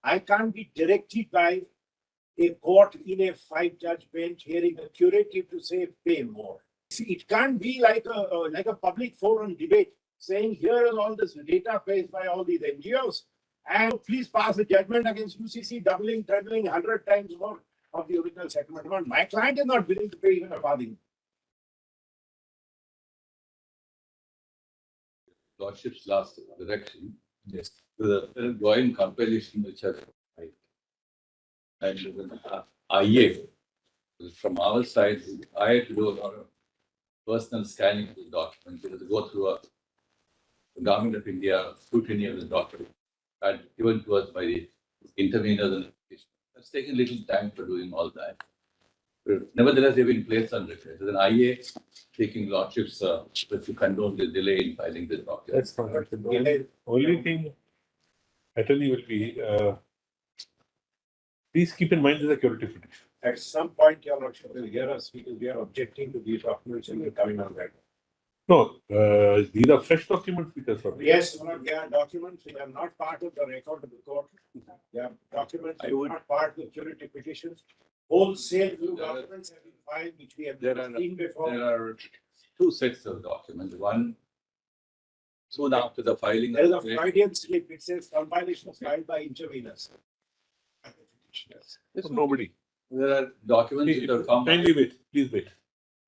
I can't be directed by a court in a 5-judge bench hearing a curative to say pay more. See, it can't be like a public forum debate saying here is all this data faced by all these NGOs, and please pass a judgment against UCC doubling, trebling 100 times more of the original settlement amount. My client is not willing to pay even a farthing. Lordship's last direction. Yes. The joint compilation which has and IA from our side, I had to do a lot of personal scanning of the documents. To go through the Government of India scrutiny of the document and given to us by the interveners and that's taken a little time for doing all that. But nevertheless, they've been placed on record. There's an IA taking Lordship's to condone the delay in filing this document. That's not the only thing I tell you will be. Please keep in mind the security petition. At some point, Your Lordship will hear us because we are objecting to these documents and we're coming on that. No, these are fresh documents because of Yes, they are documents. They are not part of the record of the court. They are documents. They are not part of the curative petitions. Wholesale new documents have been filed, which we have seen before. There are two sets of documents. One, soon after the filing. There is a Freudian slip. It says compilation filed by interveners. Yes. Nobody. There are documents that are common. Kindly wait. Please wait.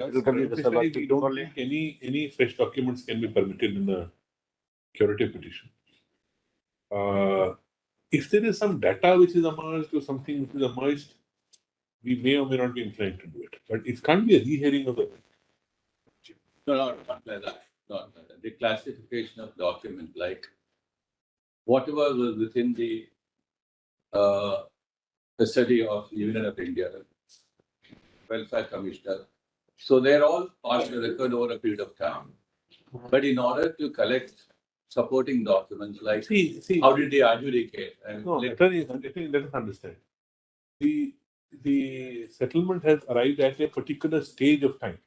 We don't think any fresh documents can be permitted in a curative petition. If there is some data which is emerged or something which is emerged, we may or may not be inclined to do it. But it can't be a rehearing of the. No, not like that. Not like that. The classification of document, like whatever was within the custody of the Union of India, Welfare Commissioner. So they're all part of the record over a period of time. But in order to collect supporting documents like how did they adjudicate? No, let us understand. The settlement has arrived at a particular stage of time.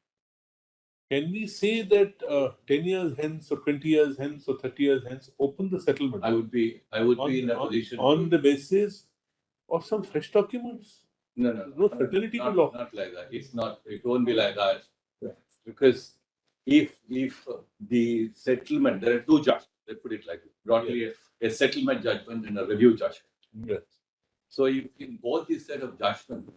Can we say that 10 years hence or 20 years hence or 30 years hence open the settlement? I would be in a position on the basis of some fresh documents. No certainty to law. Not like that. It's not. It won't be like that. Because if the settlement, there are two judgments. Let's put it like broadly, a settlement judgment and a review judgment. Yes. So if in both these set of judgments,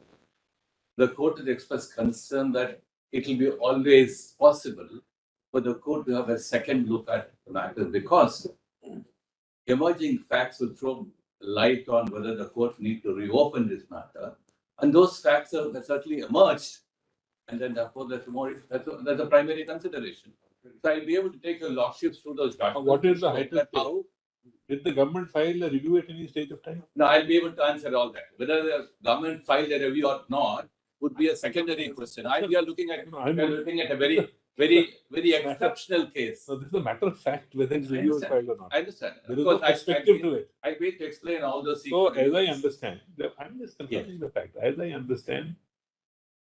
the court has expressed concern that it will be always possible for the court to have a second look at the matter because emerging facts will throw light on whether the court need to reopen this matter. And those facts have certainly emerged. And then therefore that's a primary consideration. So I'll be able to take your lordships through those documents. What is the height of how? Did the government file a review at any stage of time? No, I'll be able to answer all that. Whether the government filed a review or not would be a secondary question. We are looking at a very exceptional case. So this is a matter of fact whether the review is filed or not. I understand. There is no perspective to it. I wait to explain all those things. So as I understand, I'm just confirming the fact. As I understand,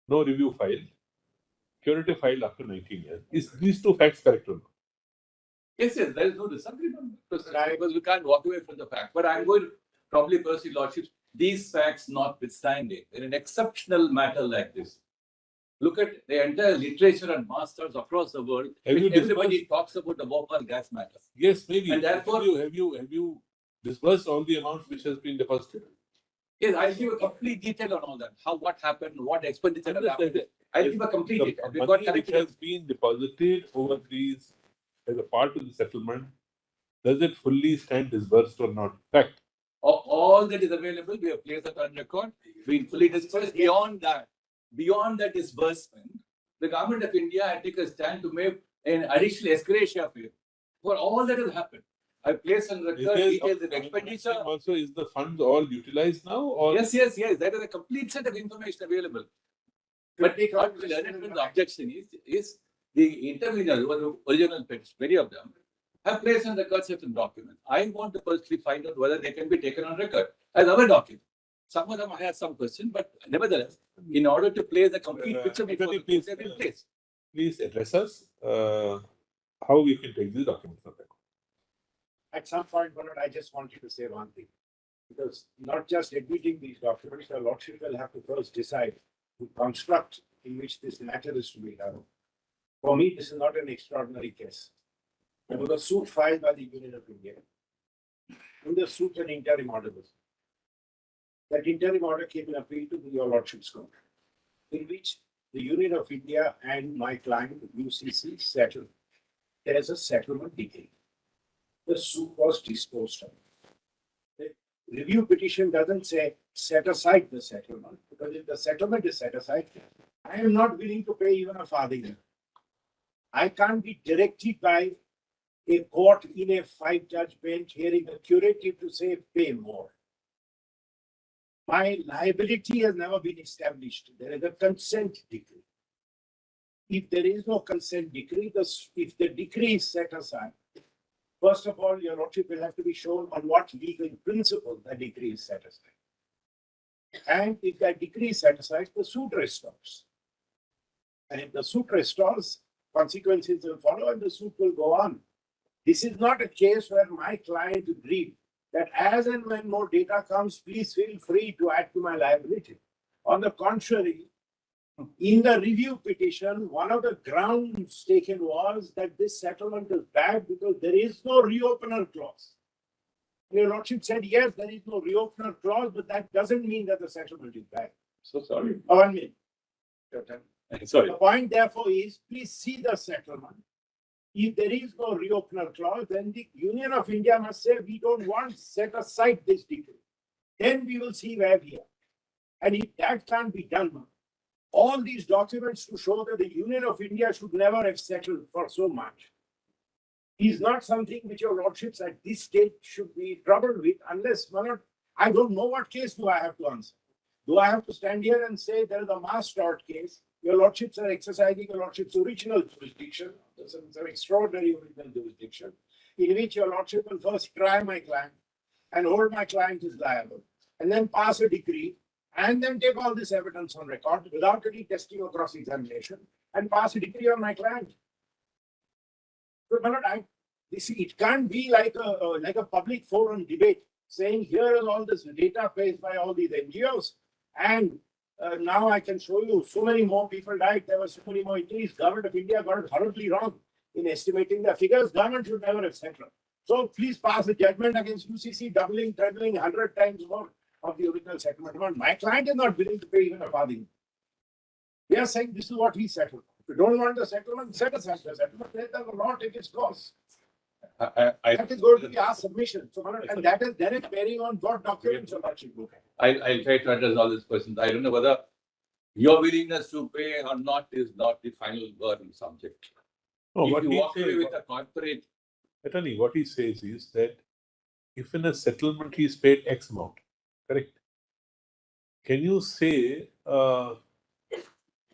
no review filed, curative filed after 19 years. Is these two facts correct or not? Yes, there is no disagreement because we can't walk away from the fact. But I'm going to probably pursue lordships. These facts notwithstanding, in an exceptional matter like this, look at the entire literature and masters across the world. Everybody talks about the Bhopal gas matter. Yes, maybe. And therefore, have you disbursed all the amount which has been deposited? Yes, I'll give a complete detail on all that. What happened, what expenditure happened. I'll give a complete detail. The money which has been deposited over these as a part of the settlement, does it fully stand disbursed or not? Fact. All that is available, we have placed that on record. We fully disbursed. Beyond that disbursement, the government of India had taken a stand to make an additional escalation for all that has happened. I placed on record details of expenditure. Also, is the funds all utilized now? Or? Yes. There is a complete set of information available. But what we learned from the objection is the interveners, who were the original pets, many of them, have placed on record certain documents. I want to personally find out whether they can be taken on record as our documents. Some of them I have some question, but nevertheless, in order to place the complete picture before the court, they will place. Please address us how we can take these documents on record. At some point, Bernard, I just want you to say one thing. Because not just admitting these documents, the Lordship will have to first decide the construct in which this matter is to be done. For me, this is not an extraordinary case. There was a suit filed by the Union of India. In the suit, an interim order was. That interim order came in appeal to your Lordship's court, in which the Union of India and my client, UCC, settled. There is a settlement decree. The suit was disposed of. The review petition doesn't say set aside the settlement, because if the settlement is set aside, I am not willing to pay even a farthing. I can't be directed by a court in a 5-judge bench hearing a curative to say pay more. My liability has never been established. There is a consent decree. If there is no consent decree, if the decree is set aside, first of all, your Lordship will have to be shown on what legal principle the decree is set aside. And if that decree is set aside, the suit restores. And if the suit restores, consequences will follow and the suit will go on. This is not a case where my client agreed that as and when more data comes, please feel free to add to my liability. On the contrary, in the review petition, one of the grounds taken was that this settlement is bad because there is no reopener clause. Your Lordship said, yes, there is no reopener clause, but that doesn't mean that the settlement is bad. So sorry. 1 minute. Sorry. The point, therefore, is please see the settlement. If there is no reopener clause, then the Union of India must say, we don't want, set aside this decree. Then we will see where we are. And if that can't be done, all these documents to show that the Union of India should never have settled for so much is not something which your Lordships at this stage should be troubled with, unless I don't know what case do I have to answer. Do I have to stand here and say there is a mass tort case? Your Lordships are exercising your Lordship's original jurisdiction. It's an extraordinary original jurisdiction, in which your Lordship will first try my client and hold my client is liable, and then pass a decree, and then take all this evidence on record without any testing or cross-examination, and pass a decree on my client. So, it can't be like a public forum debate saying here is all this data placed by all these NGOs, and now I can show you so many more people died. There were so many more injuries. Government of India got it horribly wrong in estimating the figures. Government should never have settled. So please pass a judgment against UCC, doubling, trebling, 100 times more of the original settlement amount. My client is not willing to pay even a farthing. We are saying this is what he settled. If you don't want the settlement, set aside the settlement. Let the law take its course. That is going to be our submission. So, and that is direct bearing on what documents your Lordship look at. I'll try to address all these questions. I don't know whether your willingness to pay or not is not the final word on the subject. No, if you walk away with a corporate... Attorney, what he says is that if in a settlement he is paid X amount, correct? Can you say,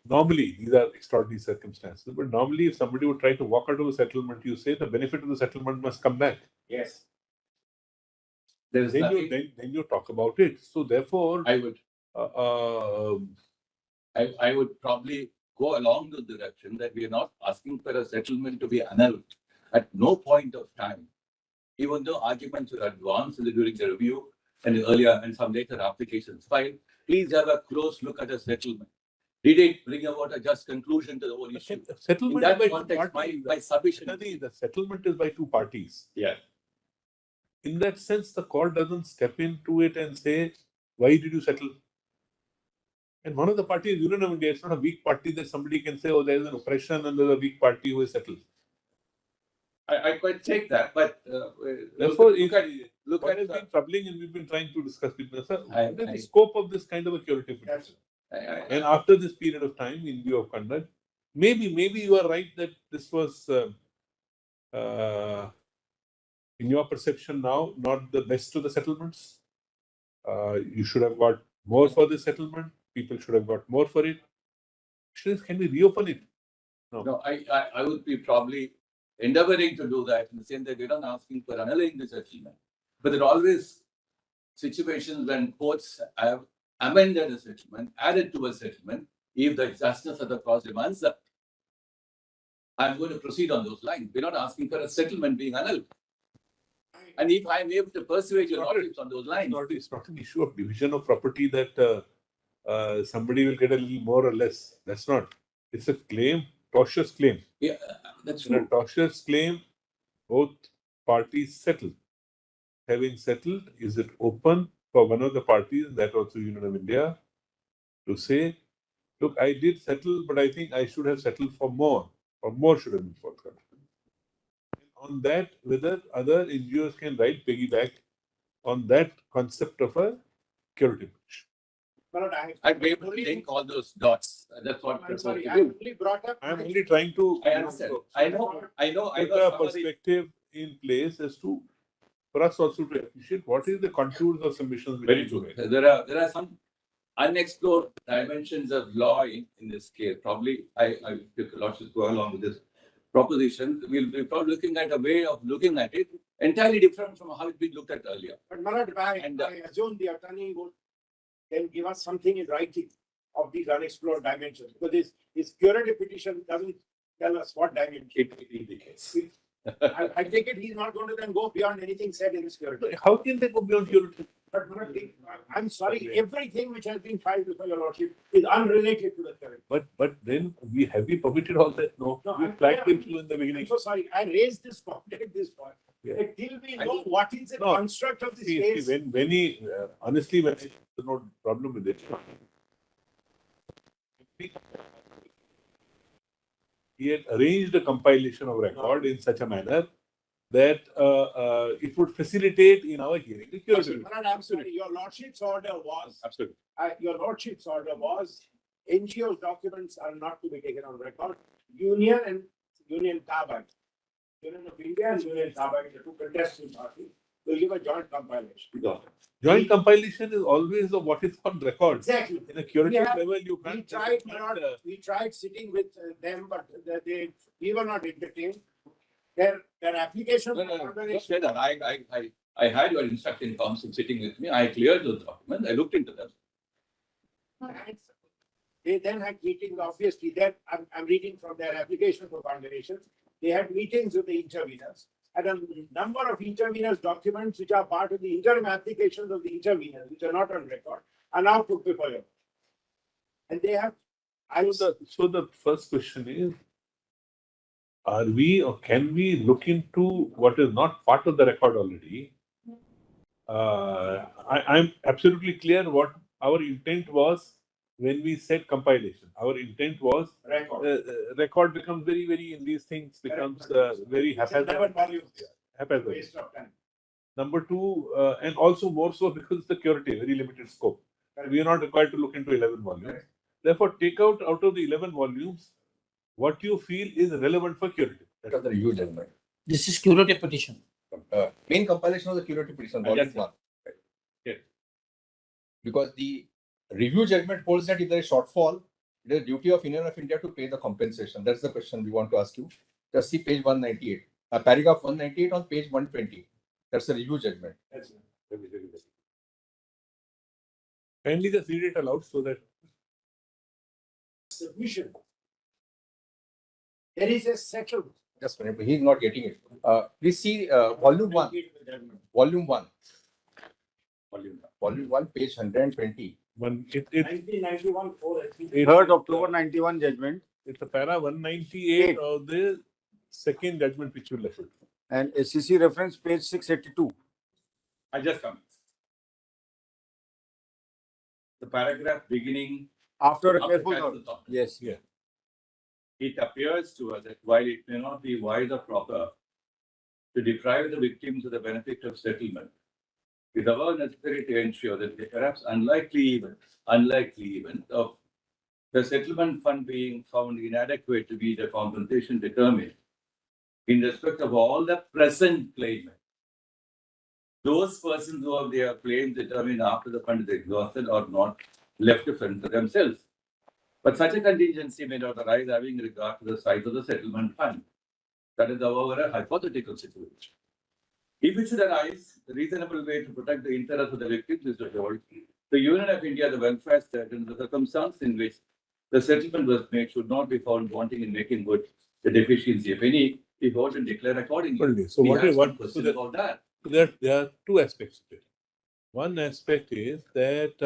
normally these are extraordinary circumstances, but normally if somebody would try to walk out of a settlement, you say the benefit of the settlement must come back. Yes. Then you talk about it. So therefore, I would probably go along the direction that we are not asking for a settlement to be annulled at no point of time, even though arguments were advanced during the review and earlier and some later applications filed. Please have a close look at the settlement. Did it bring about a just conclusion to the whole issue? Settlement in that context, my submission. The settlement is by two parties. Yeah. In that sense, the court doesn't step into it and say, why did you settle? And one of the parties is Union of India. It's not a weak party that somebody can say, oh, there is an oppression and there's a weak party who is settled. I quite take that, but therefore, look what at has been troubling, and we've been trying to discuss with Sir, what is the scope of this kind of a curative petition? And after this period of time, in view of conduct, maybe you are right that this was, in your perception now, not the best of the settlements. You should have got more for this settlement. People should have got more for it. Can we reopen it? No, I would be probably endeavoring to do that in the sense that we're not asking for annulling the settlement. But there are always situations when courts have amended a settlement, added to a settlement, if the justice of the cause demands that. I'm going to proceed on those lines. We're not asking for a settlement being annulled. And if I am able to persuade your Not lordships on those lines. It's not an issue of division of property that somebody will get a little more or less. That's not. It's a claim, tortious claim. Yeah, that's In a true. tortious claim, both parties settle. Having settled, is it open for one of the parties, that also Union of India, to say, look, I did settle, but I think I should have settled for more, or more should have been forthcoming. On that, whether other NGOs can write piggyback on that concept of a security breach. But I'd be able to link all those dots. That's what I'm sorry, to I do. only brought up. I'm only trying to I understand. I know. put a perspective in place as to, for us also to appreciate what is the contours of submissions. Very true. There are some unexplored dimensions of law in this case. Probably, I took a lot to go along with this proposition. We'll be probably looking at a way of looking at it entirely different from how it's been looked at earlier. But Malad, I assume the attorney can give us something in writing of these unexplored dimensions, because his curative petition doesn't tell us what dimension. It indicates. I take it he's not going to then go beyond anything said in his curative. How can they go beyond curative? But I'm sorry, everything which has been filed before your lordship is unrelated to the curative. But then we permitted all that? No, we flagged it in the beginning. I'm so sorry, I raised this point at this point. Yeah. Till we know what is the No. construct of this See, case. when he, honestly, when I have no problem with it, he had arranged a compilation of record in such a manner that it would facilitate in our hearing the curative. I'm sorry, your lordship's order was, Absolutely. your lordship's order was, NGO's documents are not to be taken on record. Union and Union Carbide, Union of India and Union Carbide, the two contesting parties, will give a joint compilation. Joint compilation is always of what is on record. Exactly. In a curative Yeah, level, you can't. We tried sitting with them, but we were not entertained. Their application. Just say that. I had your instructing counsel sitting with me. I cleared those documents. I looked into them. They then had meetings, obviously, I'm reading from their application for condemnation. They had meetings with the interveners. And a number of interveners' documents, which are part of the interim applications of the interveners, which are not on record, are now put before you. And they have. So the first question is, are we or can we look into what is not part of the record already? I'm absolutely clear what our intent was when we said compilation. Our intent was record becomes very, very in these things becomes very haphazard. Waste of time. Number two, and also more so because it's security, very limited scope. We are not required to look into 11 volumes. Therefore, take out of the 11 volumes what you feel is relevant for curative. That's the review judgment. This is curative petition. Main compilation of the curative petition, volume 1. Yes. Because the review judgment holds that if there is shortfall, it is duty of Union of India to pay the compensation. That's the question we want to ask you. Just see page 198. Paragraph 198 on page 120. That's the review judgment. Kindly just read it aloud so that. Submission. There is a settlement. Just a minute, he's not getting it. Please see volume 1. Volume 1. Volume 1, page 120. 1991 3rd October 91 judgment. It's a para 198 of the second judgment which you left. And SEC reference page 682. I just come. The paragraph beginning. After a after careful careful thought. thought. Yes. Yeah. It appears to us that while it may not be wise or proper to deprive the victims of the benefit of settlement, it is however necessary to ensure that the perhaps unlikely event of the settlement fund being found inadequate to be the compensation determined in respect of all the present claimants. Those persons who have their claims determined after the fund is exhausted are not left to fend for themselves. But such a contingency may not arise having regard to the size of the settlement fund. That is, however, a hypothetical situation. If it should arise, the reasonable way to protect the interests of the victims is to hold the Union of India, the welfare state, and the circumstance in which the settlement was made should not be found wanting in making good the deficiency, if any, be vote and declare accordingly. So We what have is some question about that. There are two aspects to it. One aspect is that,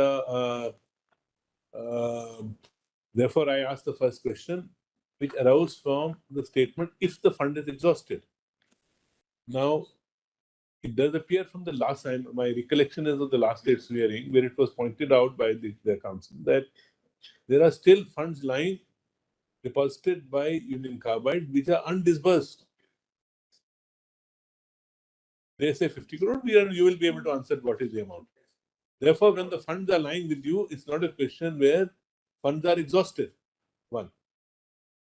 therefore, I asked the first question, which arose from the statement, if the fund is exhausted. Now, it does appear from the last time, my recollection is of the last state's hearing, where it was pointed out by the council that there are still funds lying deposited by Union Carbide which are undisbursed. They say 50 crore, you will be able to answer what is the amount. Therefore, when the funds are lying with you, it's not a question where funds are exhausted. One.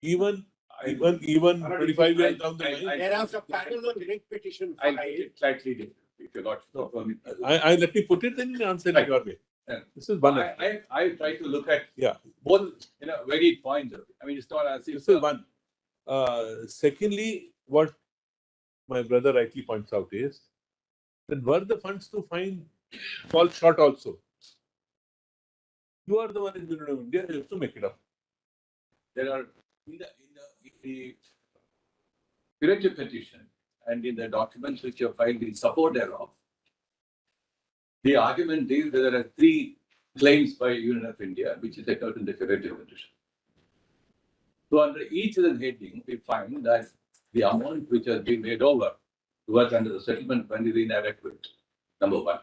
Even 25 years down the line. There is a parallel writ petition I'll filed. put it slightly different, if you got it. I let me put it, then you answer Right. it your way. Yeah. This is one aspect. I try to look at Yeah. both, varied points. I mean, it's not as if. This is one. Secondly, what my brother rightly points out is that were the funds to fall short also, you are the one in the Union of India, you have to make it up. There are in the curative petition and in the documents which are filed in support thereof, the argument is that there are 3 claims by Union of India, which is set out in the curative petition. So under each of the heading, we find that the amount which has been made over to work under the settlement fund is inadequate. Number 1.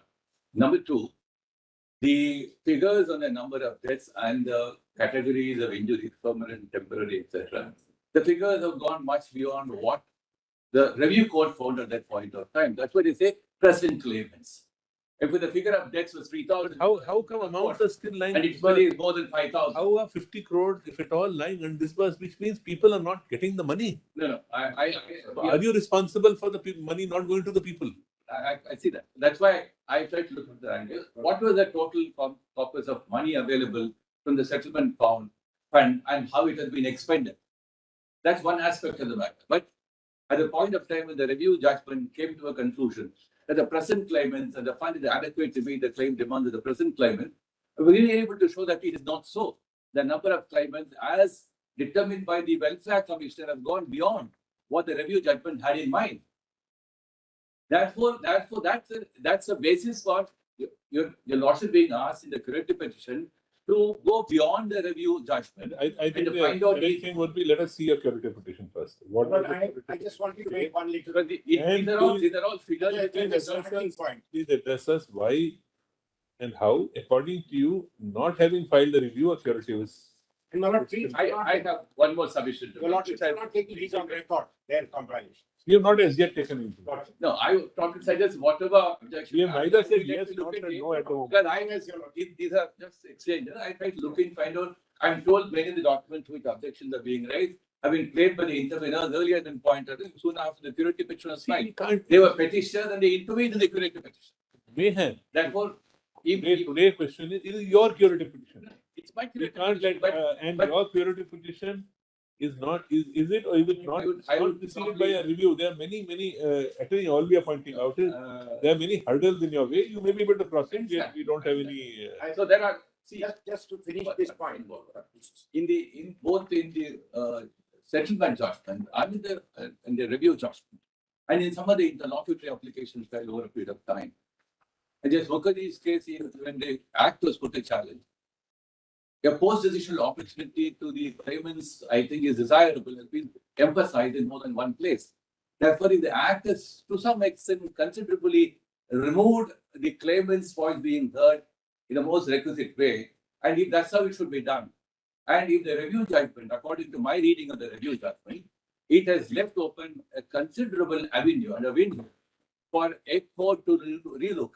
Number 2, the figures on the number of deaths and the categories of injuries, permanent, temporary, etc. The figures have gone much beyond what the review court found at that point of time. That's why they say present claimants. If the figure of deaths was 3,000, How come amounts are still lying and it's really more than 5,000? How are 50 crores, if at all, lying undisbursed, which means people are not getting the money? No. Are you responsible for the money not going to the people? I see that. That's why I tried to look at the angle. What was the total corpus of money available from the settlement fund and how it has been expended? That's one aspect of the matter. But at the point of time when the review judgment came to a conclusion that the present claimants and the fund is adequate to meet the claim demands of the present claimant, we were really able to show that it is not so. The number of claimants as determined by the Welfare Commissioner has gone beyond what the review judgment had in mind. Therefore, that's a basis for your lordship being asked in the curative petition to go beyond the review judgment. I think to the find out correct thing would be, let us see a curative petition first. What But was the I curative just want to make one little. Because And these are all figures. There's a starting point. Please address us why and how, according to you, not having filed a review, a curative is. And my lord, please, I have one more submission to your make, lordship which I- is not taking these on record, their compilation. We have not as yet taken into. No, I would probably suggest whatever objection. We have neither said we yes need to nor look said at no it. at the moment. Because these are just exchanged. I try to look in, find out. I'm told many of the documents which objections are being raised have been played by the interveners earlier than pointed soon after the curative petition was We filed. can't. They were petitioners and they intervened in the curative petition. May have. Therefore, if Today's question is, it is your curative petition. it's my We curative can't petition, let, and but- your curative petition is not, is it or is it not? I would not preceded by probably- a review. There are many, attorney, all we are pointing out is, there are many hurdles in your way. You may be able to proceed, yet we don't have any. so there are, see, Just to finish this point. in both the settlement judgment and in the review judgment, and in some of the interlocutory applications filed over a period of time. And just look at these cases when the act was put a challenge. A post-judicial opportunity to the claimants, I think, is desirable, has been emphasized in more than one place. Therefore, if the act has to some extent considerably removed the claimant's voice being heard in the most requisite way, and if that's how it should be done, and if the review judgment, according to my reading of the review judgment, it has left open a considerable avenue and a window for a court to relook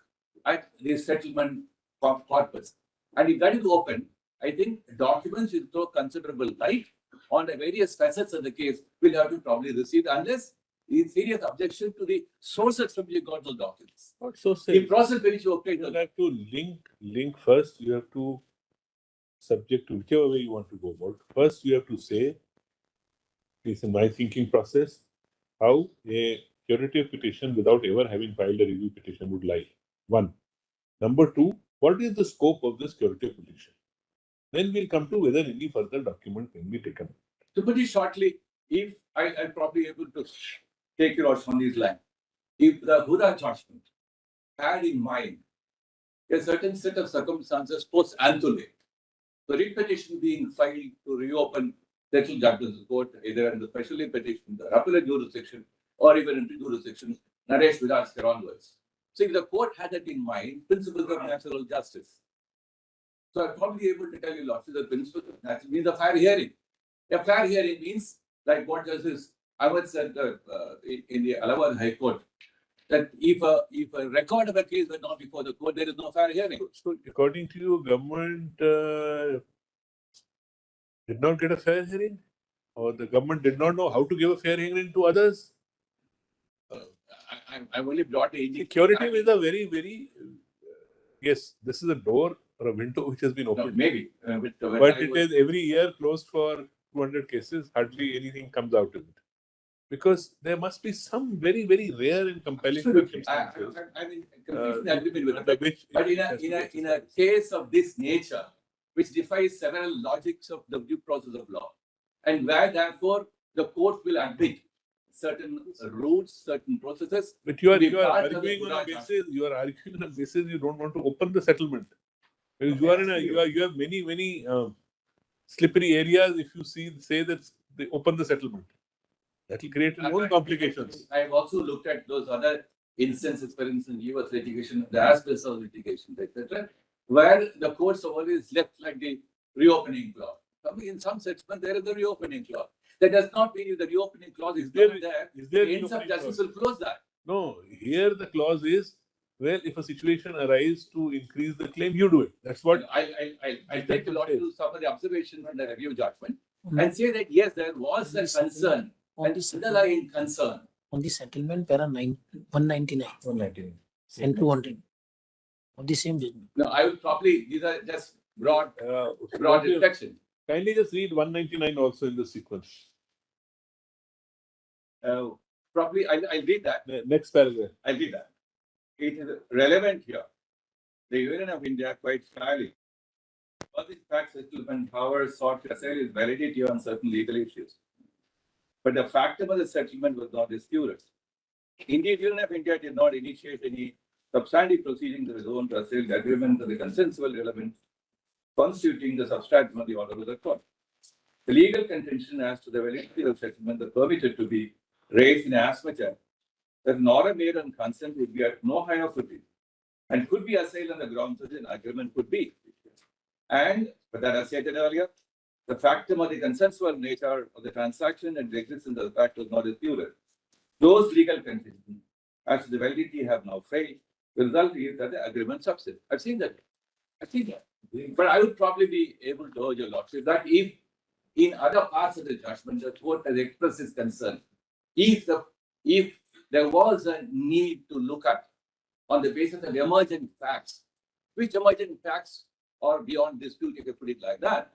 at the settlement corpus. And if that is open, I think documents will throw considerable light on the various facets of the case will have to probably receive, unless in serious objection to the sources from which you got those documents. Not so The say. process by which you obtained You those. have to link first. You have to, subject to whichever way you want to go about. First, you have to say, it's in my thinking process, how a curative petition without ever having filed a review petition would lie. One. Number two, what is the scope of this curative petition? Then we'll come to whether any further document can be taken. To put it shortly, if I'm probably able to take your odds on these lines. if the Buddha judgment had in mind a certain set of circumstances post anthole, the writ petition being filed to reopen settled judgments of court, either in the specially petition, the appellate jurisdiction, or even into jurisdiction, Harish Salve onwards. So if the court had that in mind, principles of natural justice. So I'll probably be able to tell you lots of the principles of natural means a fair hearing. A fair hearing means, like what Justice Ahmed said in the Allahabad High Court, that if a record of a case went on before the court, there is no fair hearing. So according to you, government did not get a fair hearing, or the government did not know how to give a fair hearing to others? I only brought the Security is a very, very yes. This is a door or a window which has been No, opened, maybe. but it is every year closed for 200 cases. Hardly anything comes out of it, because there must be some very, very rare and compelling circumstances. I'm in complete agreement with under that. which But it in has to be a exercised. case of this nature, which defies several logics of the due process of law, and where therefore the court will admit certain rules, certain processes. But you are to be part of the arguing on a Buddha basis. You are arguing on a basis you don't want to open the settlement. Because you are in a you have many slippery areas. If you say that they open the settlement, that will create its own complications. I've also looked at those other instances, for instance, US litigation, the asbestos litigation, etc., where the courts have always left like the reopening clause. I mean, in some settlement, there is a reopening clause. That does not mean if the reopening clause is there, Is there the ends of reopening justice clause? will close that. No, here the clause is, well, if a situation arises to increase the claim, you do it. That's what. I take a lot to some of the observations from the review judgment Mm. and say that yes, there was a concern, On an the settlement, underlying concern. on the settlement, para 199 119. and 200 of the same judgment. No, I would probably, these are just broad Kindly reflection. just read 199 also in the sequence. Probably, I'll read that. Next paragraph. I'll read that. It is relevant here. The Union of India quite fairly. All these fact settlement powers sought to assail its validity on certain legal issues. But the fact about the settlement was not disputed. Indeed, Union of India did not initiate any substantive proceedings of its own to assail the agreement of the consensual relevance constituting the substratum of the order of the court. The legal contention as to the validity of settlement is permitted to be raised in as much as that an order made on consent would be at no higher footing and could be assailed on the grounds that an agreement could be. And, but that I stated earlier, the factum of the consensual nature of the transaction and the existence of the fact was not disputed. Those legal contentions as to the validity have now failed. The result is that the agreement subsists. I've seen that. But I would probably be able to urge your lordship that if in other parts of the judgment the court has expressed its concern, if there was a need to look at on the basis of emergent facts, which emergent facts are beyond dispute, if you put it like that,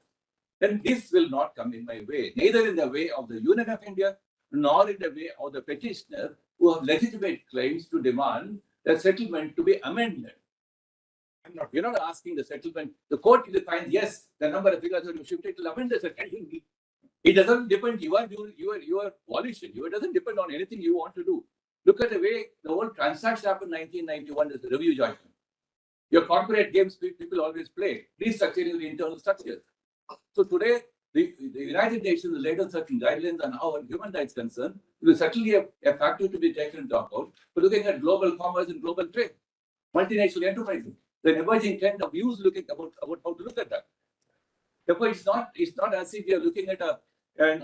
then this will not come in my way, neither in the way of the Union of India, nor in the way of the petitioner who have legitimate claims to demand the settlement to be amended. You're not asking the settlement. The court will find, yes, the number of figures that you shifted to amend the settlement. It doesn't depend, you are volition. It doesn't depend on anything you want to do. Look at the way the whole transaction happened in 1991 as a review judgment. Your corporate games people always play, restructuring the internal structures. So today, the United Nations laid down certain guidelines on how human rights concerned. It is certainly a factor to be taken into account for looking at global commerce and global trade, multinational enterprises. The emerging trend of views looking about how to look at that. Therefore, it's not as if you're looking at